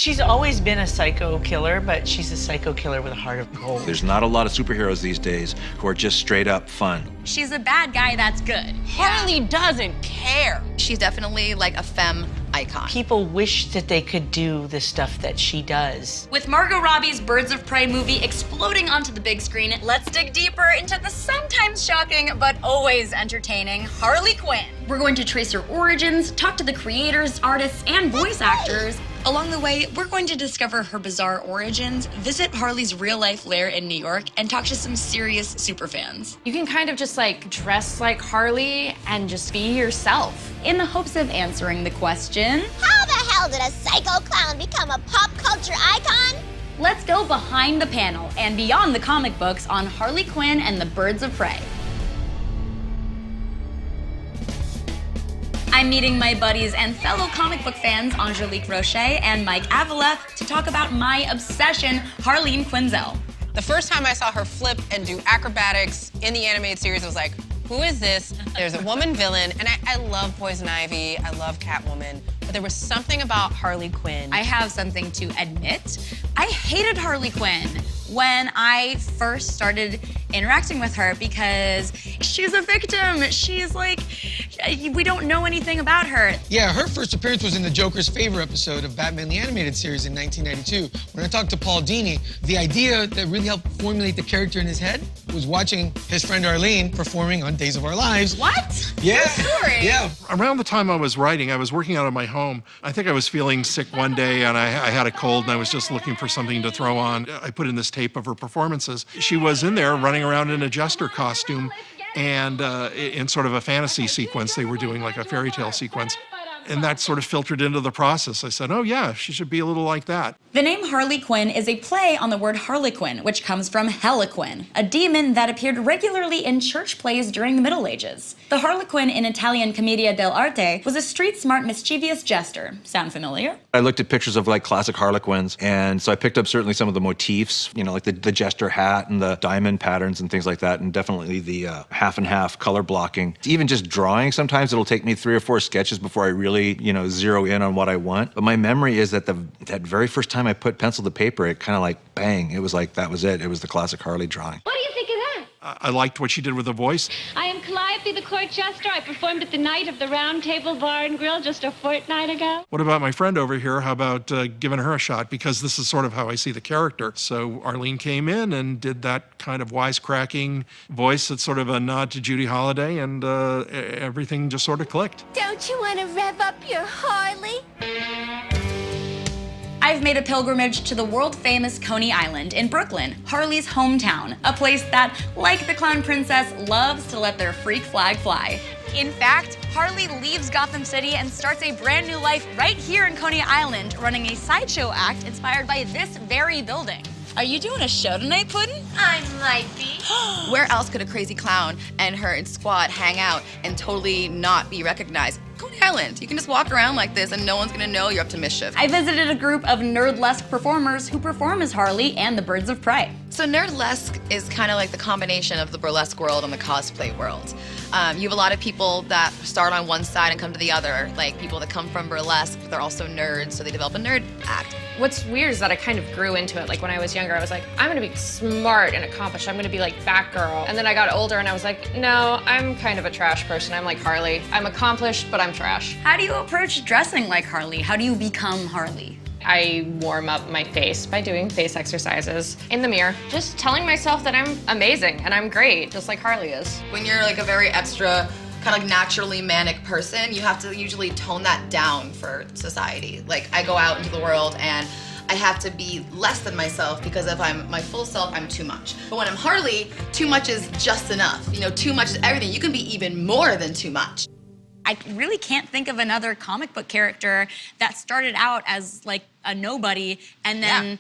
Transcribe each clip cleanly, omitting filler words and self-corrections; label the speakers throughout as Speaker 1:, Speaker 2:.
Speaker 1: She's always been a psycho killer, but she's a psycho killer with a heart of gold.
Speaker 2: There's not a lot of superheroes these days who are just straight up fun.
Speaker 3: She's a bad guy that's good.
Speaker 4: Harley doesn't care.
Speaker 3: She's definitely like a femme icon.
Speaker 1: People wish that they could do the stuff that she does.
Speaker 3: With Margot Robbie's Birds of Prey movie exploding onto the big screen, let's dig deeper into the sometimes shocking but always entertaining Harley Quinn. We're going to trace her origins, talk to the creators, artists, and voice actors. Along the way, we're going to discover her bizarre origins, visit Harley's real-life lair in New York, and talk to some serious superfans.
Speaker 4: You can kind of just like dress like Harley and just be yourself.
Speaker 3: In the hopes of answering the question,
Speaker 5: How the hell did a psycho clown become a pop culture icon?
Speaker 3: let's go behind the panel and beyond the comic books on Harley Quinn and the Birds of Prey. I'm meeting my buddies and fellow comic book fans Angélique Roché and Mike Avila to talk about my obsession, Harleen Quinzel.
Speaker 6: The first time I saw her flip and do acrobatics in the animated series, I was like, who is this? There's a woman villain, and I love Poison Ivy, I love Catwoman, but there was something about Harley Quinn.
Speaker 3: I have something to admit. I hated Harley Quinn when I first started interacting with her because she's a victim. She's like, we don't know anything about her.
Speaker 7: Yeah, her first appearance was in the Joker's Favor episode of Batman the Animated Series in 1992. When I talked to Paul Dini, the idea that really helped formulate the character in his head was watching his friend Arlene performing on Days of Our Lives.
Speaker 3: What?
Speaker 7: Yeah.
Speaker 3: Story.
Speaker 7: Yeah.
Speaker 8: Around the time I was writing, I was working out of my home. I think I was feeling sick one day and I had a cold and I was just looking for something to throw on. I put in this tape of her performances. She was in there running around in a jester costume and in sort of a fantasy sequence. They were doing like a fairy tale sequence. And that sort of filtered into the process. I said, oh yeah, she should be a little like that.
Speaker 3: The name Harley Quinn is a play on the word harlequin, which comes from Harlequin, a demon that appeared regularly in church plays during the Middle Ages. The Harlequin in Italian Commedia dell'arte was a street-smart, mischievous jester. Sound familiar?
Speaker 2: I looked at pictures of like classic Harlequins, and so I picked up certainly some of the motifs, you know, like the jester hat and the diamond patterns and things like that, and definitely the half and half color blocking. Even just drawing, sometimes it'll take me 3 or 4 sketches before I really, you know, zero in on what I want. But my memory is that that very first time I put pencil to paper, it kind of like bang, it was like, that was it. It was the classic Harley drawing.
Speaker 9: What do you think of that?
Speaker 8: I liked what she did with the voice.
Speaker 9: I am Calliope the court jester. I performed at the night of the Round Table Bar and Grill just a fortnight ago.
Speaker 8: What about my friend over here? How about giving her a shot? Because this is sort of how I see the character. So Arlene came in and did that kind of wisecracking voice that's sort of a nod to Judy Holliday, and everything just sort of clicked.
Speaker 5: Don't you want to rev up your Harley?
Speaker 3: I've made a pilgrimage to the world-famous Coney Island in Brooklyn, Harley's hometown, a place that, like the Clown Princess, loves to let their freak flag fly. In fact, Harley leaves Gotham City and starts a brand new life right here in Coney Island, running a sideshow act inspired by this very building. Are you doing a show tonight, Puddin'?
Speaker 5: I might be.
Speaker 3: Where else could a crazy clown and her squad hang out and totally not be recognized? Coney Island. You can just walk around like this and no one's gonna know you're up to mischief. I visited a group of nerdlesque performers who perform as Harley and the Birds of Prey. So nerdlesque is kind of like the combination of the burlesque world and the cosplay world. You have a lot of people that start on one side and come to the other, like people that come from burlesque, but they're also nerds, so they develop a nerd act.
Speaker 4: What's weird is that I kind of grew into it. Like when I was younger, I was like, I'm gonna be smart and accomplished. I'm gonna be like Batgirl. And then I got older and I was like, no, I'm kind of a trash person. I'm like Harley. I'm accomplished, but I'm trash.
Speaker 3: How do you approach dressing like Harley? How do you become Harley?
Speaker 4: I warm up my face by doing face exercises in the mirror. Just telling myself that I'm amazing and I'm great, just like Harley is.
Speaker 3: When you're like a very extra, kind of like naturally manic person, you have to usually tone that down for society. Like I go out into the world and I have to be less than myself because if I'm my full self, I'm too much. But when I'm Harley, too much is just enough. You know, too much is everything. You can be even more than too much. I really can't think of another comic book character that started out as like a nobody and then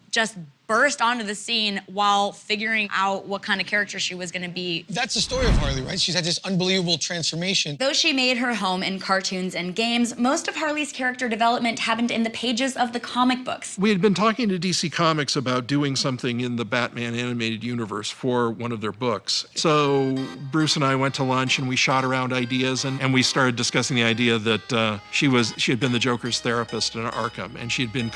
Speaker 3: just
Speaker 10: burst onto the scene while figuring out what kind of character she was gonna be.
Speaker 7: That's the story of Harley, right? She's had this unbelievable transformation.
Speaker 10: Though she made her home in cartoons and games, most of Harley's character development happened in the pages of the comic books.
Speaker 8: We had been talking to DC Comics about doing something in the Batman animated universe for one of their books. So Bruce and I went to lunch and we shot around ideas, and we started discussing the idea that she had been the Joker's therapist in Arkham, and she had been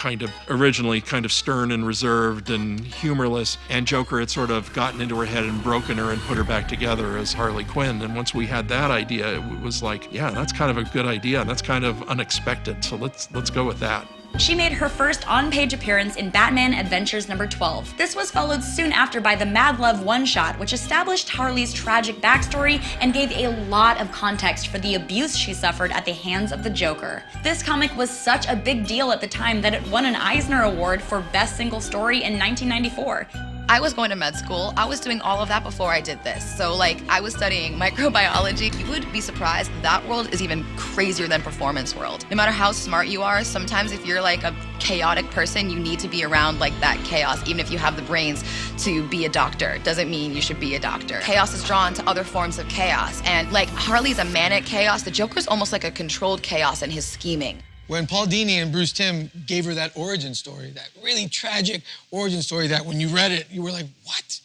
Speaker 8: originally kind of stern and reserved and humorless, and Joker had sort of gotten into her head and broken her and put her back together as Harley Quinn. And once we had that idea, it was like, yeah, that's kind of a good idea, and that's kind of unexpected, so let's go with that.
Speaker 10: She made her first on-page appearance in Batman Adventures number 12. This was followed soon after by the Mad Love one-shot, which established Harley's tragic backstory and gave a lot of context for the abuse she suffered at the hands of the Joker. This comic was such a big deal at the time that it won an Eisner Award for Best Single Story in 1994.
Speaker 3: I was going to med school. I was doing all of that before I did this. So like, I was studying microbiology. You would be surprised, that world is even crazier than performance world. No matter how smart you are, sometimes if you're like a chaotic person, you need to be around like that chaos, even if you have the brains to be a doctor. Doesn't mean you should be a doctor. Chaos is drawn to other forms of chaos. And like, Harley's a manic chaos. The Joker's almost like a controlled chaos in his scheming.
Speaker 7: When Paul Dini and Bruce Timm gave her that origin story, that really tragic origin story that when you read it, you were like, what?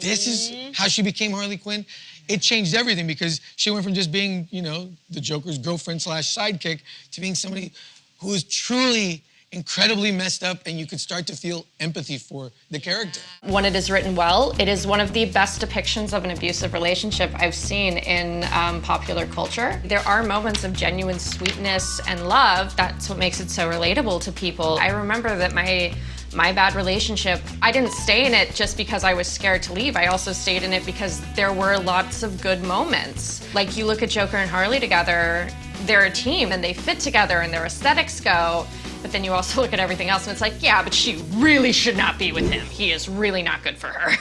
Speaker 7: This is how she became Harley Quinn? It changed everything because she went from just being, you know, the Joker's girlfriend / sidekick to being somebody who is truly incredibly messed up, and you could start to feel empathy for the character.
Speaker 4: When it is written well, it is one of the best depictions of an abusive relationship I've seen in popular culture. There are moments of genuine sweetness and love. That's what makes it so relatable to people. I remember that my bad relationship, I didn't stay in it just because I was scared to leave. I also stayed in it because there were lots of good moments. Like, you look at Joker and Harley together, they're a team and they fit together and their aesthetics go. But then you also look at everything else and it's like, yeah, but she really should not be with him. He is really not good for her.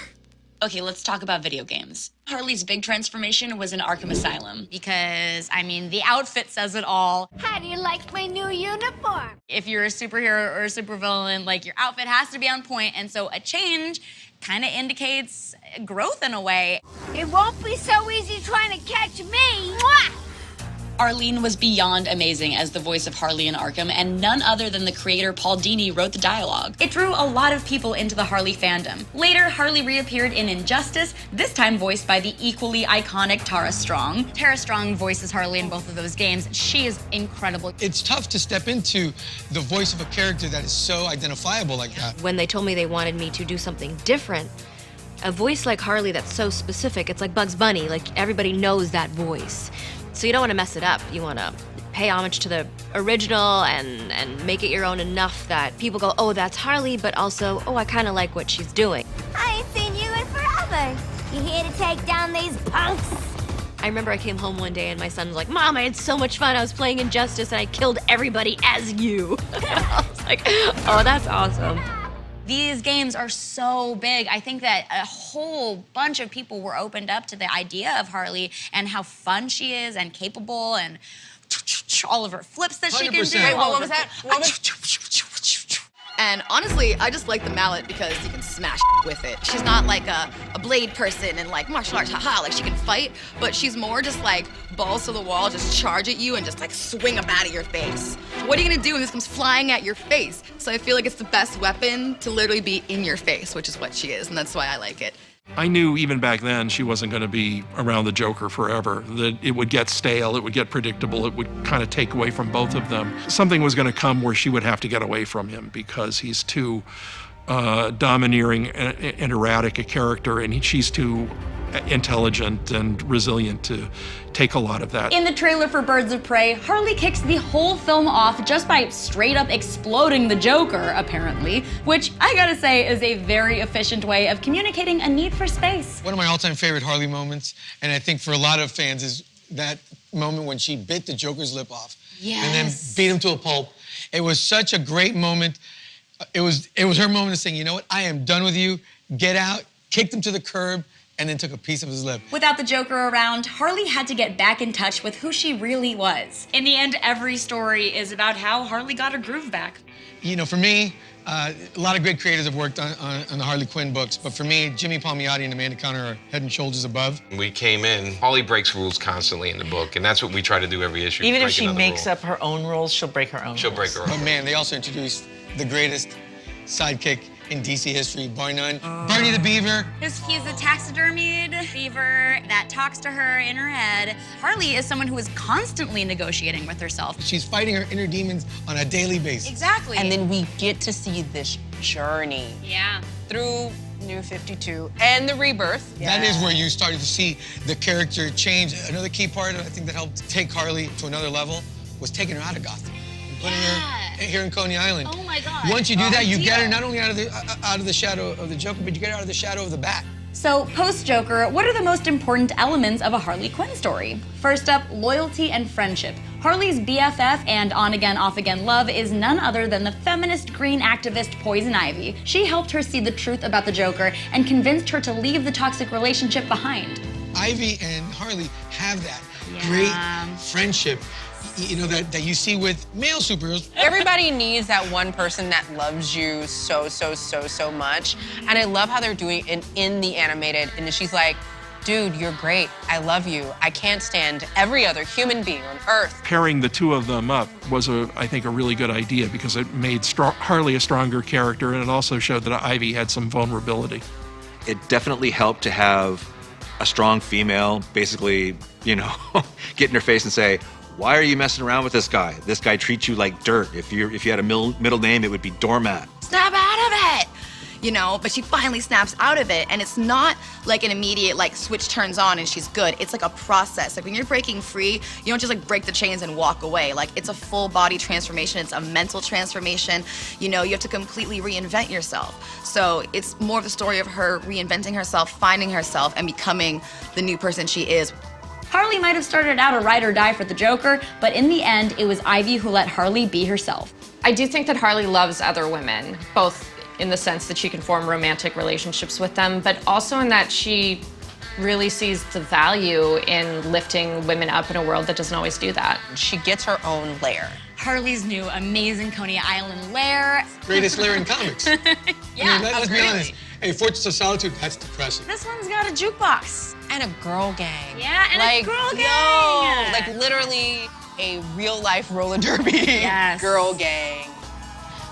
Speaker 10: Okay, let's talk about video games. Harley's big transformation was in Arkham Asylum because, I mean, the outfit says it all.
Speaker 5: How do you like my new uniform?
Speaker 10: If you're a superhero or a supervillain, like, your outfit has to be on point, and so a change kind of indicates growth in a way.
Speaker 5: It won't be so easy trying to catch me. Mwah!
Speaker 10: Arlene was beyond amazing as the voice of Harley in Arkham, and none other than the creator Paul Dini wrote the dialogue. It drew a lot of people into the Harley fandom. Later, Harley reappeared in Injustice, this time voiced by the equally iconic Tara Strong. Tara Strong voices Harley in both of those games. She is incredible.
Speaker 7: It's tough to step into the voice of a character that is so identifiable like that.
Speaker 11: When they told me they wanted me to do something different, a voice like Harley that's so specific, it's like Bugs Bunny, like everybody knows that voice. So you don't want to mess it up. You want to pay homage to the original and make it your own enough that people go, oh, that's Harley, but also, oh, I kind of like what she's doing.
Speaker 5: I ain't seen you in forever. You here to take down these punks?
Speaker 11: I remember I came home one day and my son was like, Mom, I had so much fun. I was playing Injustice and I killed everybody as you. I was like, oh, that's awesome.
Speaker 10: These games are so big. I think that a whole bunch of people were opened up to the idea of Harley and how fun she is and capable and all of her flips that she can do.
Speaker 7: 100%.
Speaker 3: Wait, what was that? What was... And honestly, I just like the mallet because you can smash with it. She's not like a blade person and like martial arts, haha, like she can fight, but she's more just like balls to the wall, just charge at you and just like swing a bat at your face. What are you gonna do when this comes flying at your face? So I feel like it's the best weapon to literally be in your face, which is what she is, and that's why I like it.
Speaker 8: I knew even back then she wasn't going to be around the Joker forever, that it would get stale, it would get predictable, it would kind of take away from both of them. Something was going to come where she would have to get away from him because he's too domineering and erratic a character, and she's too intelligent and resilient to take a lot of that.
Speaker 10: In the trailer for Birds of Prey, Harley kicks the whole film off just by straight up exploding the Joker, apparently, which I gotta say is a very efficient way of communicating a need for space.
Speaker 7: One of my all-time favorite Harley moments, and I think for a lot of fans, is that moment when she bit the Joker's lip off.
Speaker 10: Yes.
Speaker 7: And then beat him to a pulp. It was such a great moment. It was her moment of saying, you know what, I am done with you, get out, kicked him to the curb, and then took a piece of his lip.
Speaker 10: Without the Joker around, Harley had to get back in touch with who she really was. In the end, every story is about how Harley got her groove back.
Speaker 7: You know, for me, A lot of great creators have worked on the Harley Quinn books, but for me, Jimmy Palmiotti and Amanda Conner are head and shoulders above.
Speaker 12: We came in, Harley breaks rules constantly in the book, and that's what we try to do every issue.
Speaker 1: Even if she makes up her own rules, she'll break her own rules.
Speaker 12: She'll break her own.
Speaker 7: But man, they also introduced the greatest sidekick in DC history, bar none, Barney the Beaver.
Speaker 10: He's a taxidermied beaver that talks to her in her head. Harley is someone who is constantly negotiating with herself.
Speaker 7: She's fighting her inner demons on a daily basis.
Speaker 10: Exactly.
Speaker 6: And then we get to see this journey through New 52 and the rebirth.
Speaker 7: That is where you started to see the character change. Another key part, I think, that helped take Harley to another level was taking her out of Gotham and putting her here in Coney Island.
Speaker 10: Oh my God.
Speaker 7: Once you do that, you get her not only out of the shadow of the Joker, but you get her out of the shadow of the Bat.
Speaker 10: So, post-Joker, what are the most important elements of a Harley Quinn story? First up, loyalty and friendship. Harley's BFF and on-again, off-again love is none other than the feminist green activist Poison Ivy. She helped her see the truth about the Joker and convinced her to leave the toxic relationship behind.
Speaker 7: Ivy and Harley have that great friendship, you know, that you see with male superheroes.
Speaker 6: Everybody needs that one person that loves you so much. And I love how they're doing it in the animated. And she's like, dude, you're great. I love you. I can't stand every other human being on Earth.
Speaker 8: Pairing the two of them up was, I think, a really good idea because it made Harley a stronger character, and it also showed that Ivy had some vulnerability.
Speaker 2: It definitely helped to have a strong female basically, you know, get in her face and say, why are you messing around with this guy? This guy treats you like dirt. If you had a middle name, it would be Doormat.
Speaker 3: Snap out of it! You know, but she finally snaps out of it, and it's not like an immediate, like, switch turns on and she's good. It's like a process. Like, when you're breaking free, you don't just, like, break the chains and walk away. Like, it's a full body transformation. It's a mental transformation. You know, you have to completely reinvent yourself. So it's more of the story of her reinventing herself, finding herself, and becoming the new person she is.
Speaker 10: Harley might have started out a ride or die for the Joker, but in the end, it was Ivy who let Harley be herself.
Speaker 4: I do think that Harley loves other women, both in the sense that she can form romantic relationships with them, but also in that she really sees the value in lifting women up in a world that doesn't always do that.
Speaker 6: She gets her own lair.
Speaker 10: Harley's new amazing Coney Island lair.
Speaker 7: Greatest lair in comics.
Speaker 10: Yeah,
Speaker 7: I mean, let's be honest. Hey, Fortress of Solitude, that's depressing.
Speaker 10: This one's got a jukebox.
Speaker 6: And a girl gang.
Speaker 10: Yeah, and
Speaker 6: like,
Speaker 10: a girl gang.
Speaker 6: Yo, like literally a real life roller derby girl gang.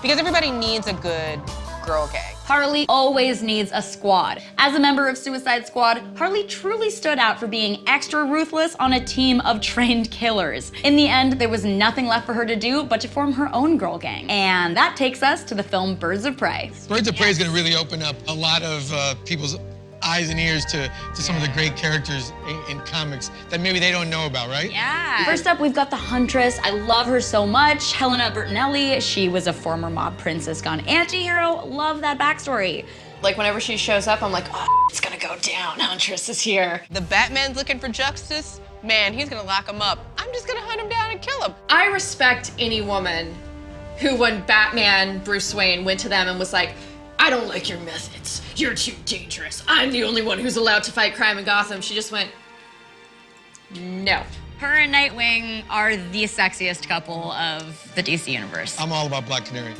Speaker 6: Because everybody needs a good girl gang.
Speaker 10: Harley always needs a squad. As a member of Suicide Squad, Harley truly stood out for being extra ruthless on a team of trained killers. In the end, there was nothing left for her to do but to form her own girl gang. And that takes us to the film Birds of Prey.
Speaker 7: Birds of Prey is going to really open up a lot of people's eyes and ears to some of the great characters in comics that maybe they don't know about, right?
Speaker 10: Yeah. First up, we've got the Huntress. I love her so much. Helena Bertinelli. She was a former mob princess gone anti-hero. Love that backstory.
Speaker 4: Like, whenever she shows up, I'm like, oh, it's gonna go down. Huntress is here.
Speaker 6: The Batman's looking for justice. Man, he's gonna lock him up. I'm just gonna hunt him down and kill him.
Speaker 4: I respect any woman who, when Batman, Bruce Wayne, went to them and was like, I don't like your methods. You're too dangerous. I'm the only one who's allowed to fight crime in Gotham. She just went, no.
Speaker 10: Her and Nightwing are the sexiest couple of the DC universe.
Speaker 7: I'm all about Black Canary.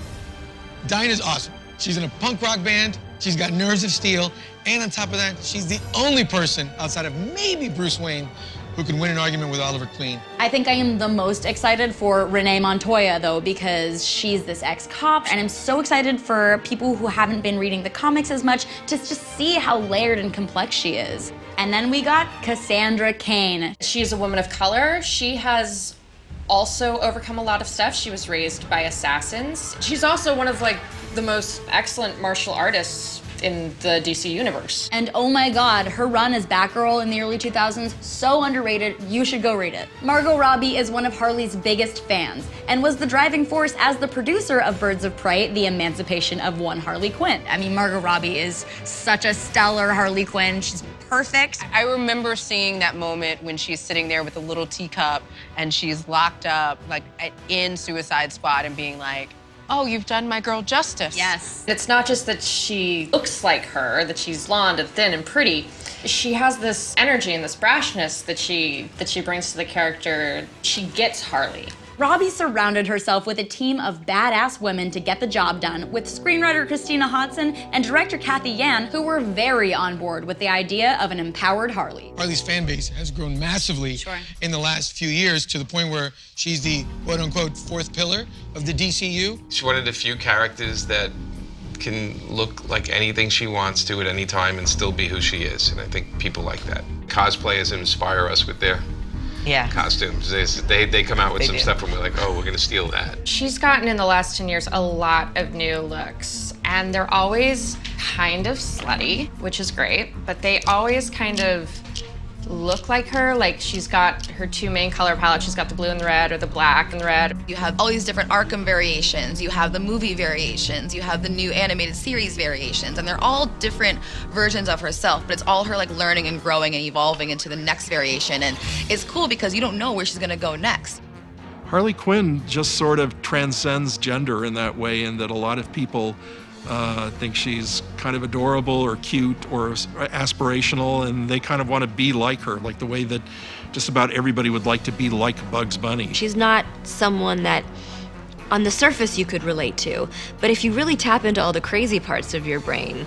Speaker 7: Dinah's awesome. She's in a punk rock band. She's got nerves of steel. And on top of that, she's the only person outside of maybe Bruce Wayne who can win an argument with Oliver Queen.
Speaker 10: I think I am the most excited for Renee Montoya, though, because she's this ex-cop, and I'm so excited for people who haven't been reading the comics as much to just see how layered and complex she is. And then we got Cassandra Cain.
Speaker 4: She's a woman of color. She has also overcome a lot of stuff. She was raised by assassins. She's also one of, like, the most excellent martial artists in the DC universe.
Speaker 10: And oh my god, her run as Batgirl in the early 2000s, so underrated, you should go read it. Margot Robbie is one of Harley's biggest fans, and was the driving force as the producer of Birds of Prey, the emancipation of one Harley Quinn. I mean, Margot Robbie is such a stellar Harley Quinn, she's perfect.
Speaker 6: I remember seeing that moment when she's sitting there with a little teacup and she's locked up, like, in Suicide Squad and being like, oh, you've done my girl justice.
Speaker 10: Yes.
Speaker 4: It's not just that she looks like her, that she's blonde and thin and pretty. She has this energy and this brashness that she brings to the character. She gets Harley.
Speaker 10: Robbie surrounded herself with a team of badass women to get the job done, with screenwriter Christina Hodson and director Kathy Yan, who were very on board with the idea of an empowered Harley.
Speaker 7: Harley's fan base has grown massively in the last few years, to the point where she's the quote-unquote fourth pillar of the DCU.
Speaker 12: She's one of the few characters that can look like anything she wants to at any time and still be who she is, and I think people like that. Cosplayers inspire us with their costumes. They come out with some stuff and we're like, oh, we're gonna steal that.
Speaker 4: She's gotten in the last 10 years a lot of new looks, and they're always kind of slutty, which is great, but they always kind of look like her. Like, she's got her two main color palettes. She's got the blue and the red, or the black and the red.
Speaker 3: You have all these different Arkham variations, you have the movie variations, you have the new animated series variations, and they're all different versions of herself, but it's all her like learning and growing and evolving into the next variation, and it's cool because you don't know where she's gonna go next.
Speaker 8: Harley Quinn just sort of transcends gender in that way, in that a lot of people think she's kind of adorable or cute or aspirational, and they kind of want to be like her, like the way that just about everybody would like to be like Bugs Bunny.
Speaker 11: She's not someone that on the surface you could relate to, but if you really tap into all the crazy parts of your brain,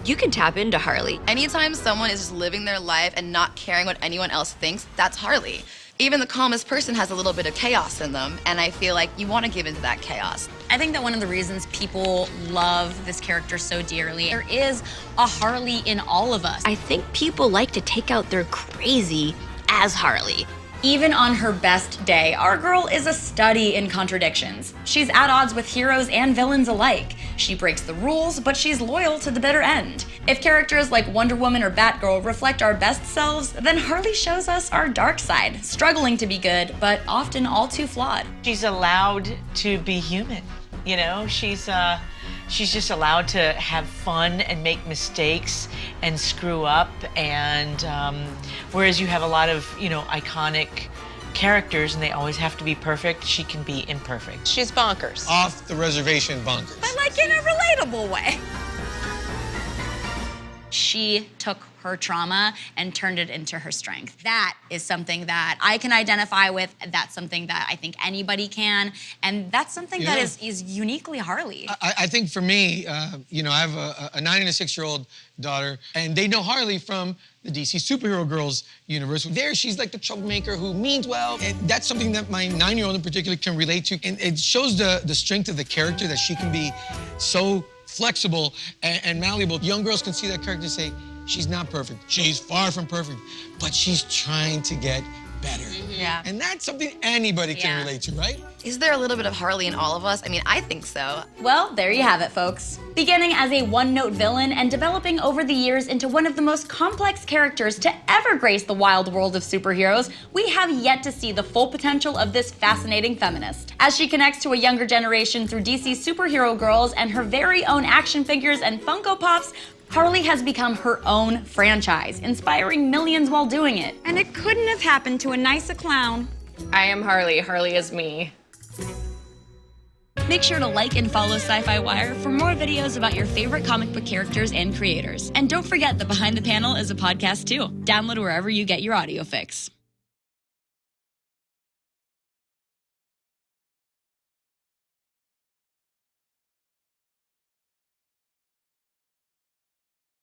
Speaker 11: you can tap into Harley.
Speaker 3: Anytime someone is just living their life and not caring what anyone else thinks, that's Harley. Even the calmest person has a little bit of chaos in them, and I feel like you want to give into that chaos.
Speaker 10: I think that one of the reasons people love this character so dearly, there is a Harley in all of us.
Speaker 11: I think people like to take out their crazy as Harley.
Speaker 10: Even on her best day, our girl is a study in contradictions. She's at odds with heroes and villains alike. She breaks the rules, but she's loyal to the bitter end. If characters like Wonder Woman or Batgirl reflect our best selves, then Harley shows us our dark side, struggling to be good, but often all too flawed.
Speaker 1: She's allowed to be human, you know? She's just allowed to have fun and make mistakes and screw up, and whereas you have a lot of, you know, iconic characters and they always have to be perfect, she can be imperfect.
Speaker 6: She's bonkers.
Speaker 7: Off the reservation bonkers.
Speaker 10: But like in a relatable way. She took her trauma and turned it into her strength. That is something that I can identify with. That's something that I think anybody can. And that's something that is uniquely Harley.
Speaker 7: I think for me, you know, I have a 9 and a 6-year-old daughter, and they know Harley from the DC Superhero Girls universe. There, she's like the troublemaker who means well. And that's something that my 9-year-old in particular can relate to. And it shows the strength of the character, that she can be so flexible and malleable. Young girls can see that character and say, she's not perfect. She's far from perfect, but she's trying to get better.
Speaker 3: Yeah.
Speaker 7: And that's something anybody can relate to, right?
Speaker 3: Is there a little bit of Harley in all of us? I mean, I think so.
Speaker 10: Well, there you have it, folks. Beginning as a one-note villain and developing over the years into one of the most complex characters to ever grace the wild world of superheroes, we have yet to see the full potential of this fascinating feminist. As she connects to a younger generation through DC Superhero Girls and her very own action figures and Funko Pops, Harley has become her own franchise, inspiring millions while doing it. And it couldn't have happened to a nicer clown.
Speaker 4: I am Harley. Harley is me.
Speaker 10: Make sure to like and follow SYFY WIRE for more videos about your favorite comic book characters and creators. And don't forget that Behind the Panel is a podcast too. Download wherever you get your audio fix.